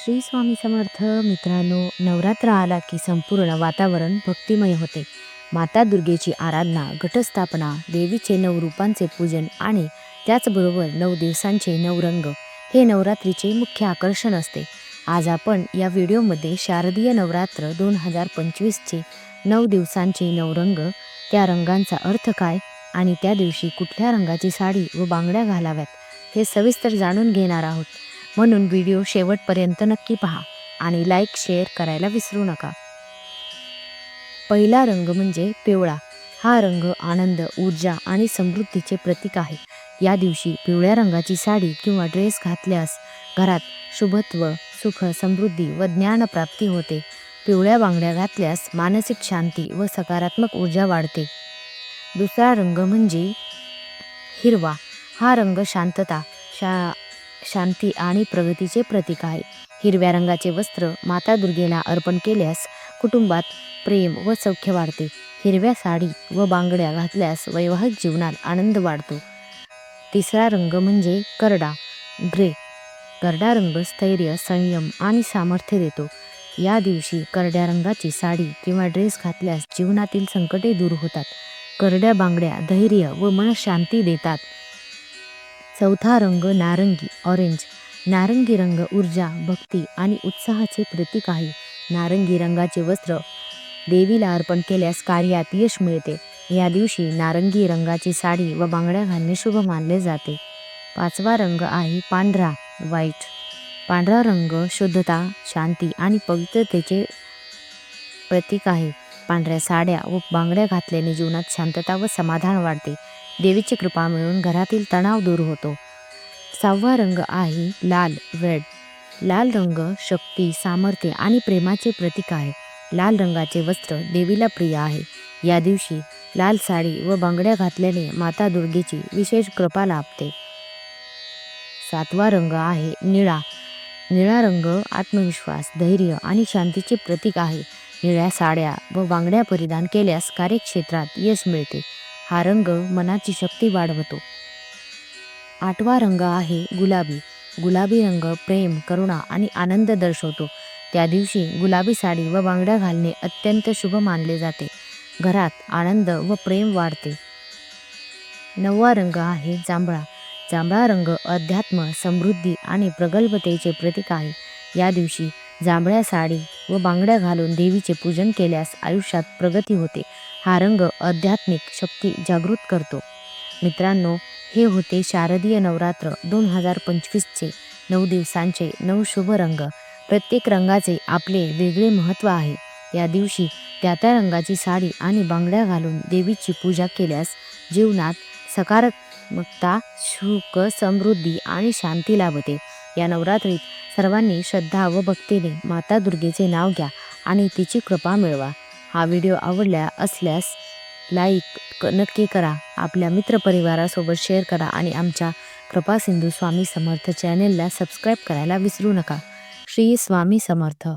श्री स्वामी समर्थ. मित्रांनो, नवरात्र आला की संपूर्ण वातावरण भक्तिमय होते. माता दुर्गेची आराधना, घटस्थापना, देवीचे 9 रूपांचे पूजन आणि त्याचबरोबर 9 दिवसांचे 9 रंग हे नवरात्रीचे मुख्य आकर्षण असते. आज आपण या व्हिडिओमध्ये शारदीय नवरात्र 2025चे 9 दिवसांचे 9 रंग, त्या रंगांचा अर्थ काय आणि त्या दिवशी कुठल्या रंगाची साडी व बांगड्या घालाव्यात हे सविस्तर जाणून घेणार आहोत. म्हणून व्हिडिओ शेवटपर्यंत नक्की पहा आणि लाईक शेअर करायला विसरू नका. पहिला रंग म्हणजे पिवळा. हा रंग आनंद, ऊर्जा आणि समृद्धीचे प्रतीक आहे. या दिवशी पिवळ्या रंगाची साडी किंवा ड्रेस घातल्यास घरात शुभत्व, सुख, समृद्धी व ज्ञानप्राप्ती होते. पिवळ्या बांगड्या घातल्यास मानसिक शांती व सकारात्मक ऊर्जा वाढते. दुसरा रंग म्हणजे हिरवा. हा रंग शांतता, शांती आणि प्रगतीचे प्रतीक आहे. हिरव्या रंगाचे वस्त्र माता दुर्गेला अर्पण केल्यास कुटुंबात प्रेम व सौख्य वाढते. हिरव्या साडी व बांगड्या घातल्यास वैवाहिक जीवनात आनंद वाढतो. तिसरा रंग म्हणजे करडा, ग्रे. करडा रंग स्थैर्य, संयम आणि सामर्थ्य देतो. या दिवशी करड्या रंगाची साडी किंवा ड्रेस घातल्यास जीवनातील संकटे दूर होतात. करड्या बांगड्या धैर्य व मनशांती देतात. चौथा रंग नारंगी, ऑरेंज. नारंगी रंग ऊर्जा, भक्ती आणि उत्साहाचे प्रतीक आहे. नारंगी रंगाचे वस्त्र देवीला अर्पण केल्यास कार्यात यश मिळते. या दिवशी नारंगी रंगाची साडी व बांगड्या घालणे शुभ मानले जाते. पाचवा रंग आहे पांढरा, व्हाईट. पांढरा रंग शुद्धता, शांती आणि पवित्रतेचे प्रतीक आहे. पांढऱ्या साड्या व बांगड्या घातल्याने जीवनात शांतता व समाधान वाढते. देवीची कृपा मिळून घरातील तणाव दूर होतो. सहावा रंग आहे लाल, रेड. लाल रंग शक्ती, सामर्थ्य आणि प्रेमाचे प्रतीक आहे. लाल रंगाचे वस्त्र देवीला प्रिय आहे. या दिवशी लाल साडी व बांगड्या घातल्याने माता दुर्गेची विशेष कृपा लाभते. सातवा रंग आहे निळा. निळा रंग आत्मविश्वास, धैर्य आणि शांतीचे प्रतीक आहे. निळ्या साड्या व बांगड्या परिधान केल्यास कार्यक्षेत्रात यश मिळते. हा रंग मनाची शक्ती वाढवतो. आठवा रंग आहे गुलाबी. गुलाबी रंग प्रेम, करुणा आणि आनंद दर्शवतो. त्या दिवशी गुलाबी साडी व बांगड्या घालणे अत्यंत शुभ मानले जाते. घरात आनंद व प्रेम वाढते. नववा रंग आहे जांभळा. जांभळा रंग अध्यात्म, समृद्धी आणि प्रगल्भतेचे प्रतीक आहे. या दिवशी जांभळ्या साडी व बांगड्या घालून देवीचे पूजन केल्यास आयुष्यात प्रगती होते. हा रंग आध्यात्मिक शक्ती जागृत करतो. मित्रांनो, हे होते शारदीय नवरात्र 2025चे 9 दिवसांचे 9 शुभ रंग. प्रत्येक रंगाचे आपले वेगळे महत्त्व आहे. या दिवशी त्या रंगाची साडी आणि बांगड्या घालून देवीची पूजा केल्यास जीवनात सकारात्मकता, सुख, समृद्धी आणि शांती लाभते. या नवरात्रीत सर्वांनी श्रद्धा व भक्तीने माता दुर्गेचे नाव घ्या आणि तिची कृपा मिळवा. हा व्हिडिओ आवडला असल्यास लाईक नक्की करा, आपल्या मित्रपरिवारासोबत शेअर करा आणि आमच्या कृपा सिंधू स्वामी समर्थ चॅनेलला सबस्क्राईब करायला विसरू नका. श्री स्वामी समर्थ.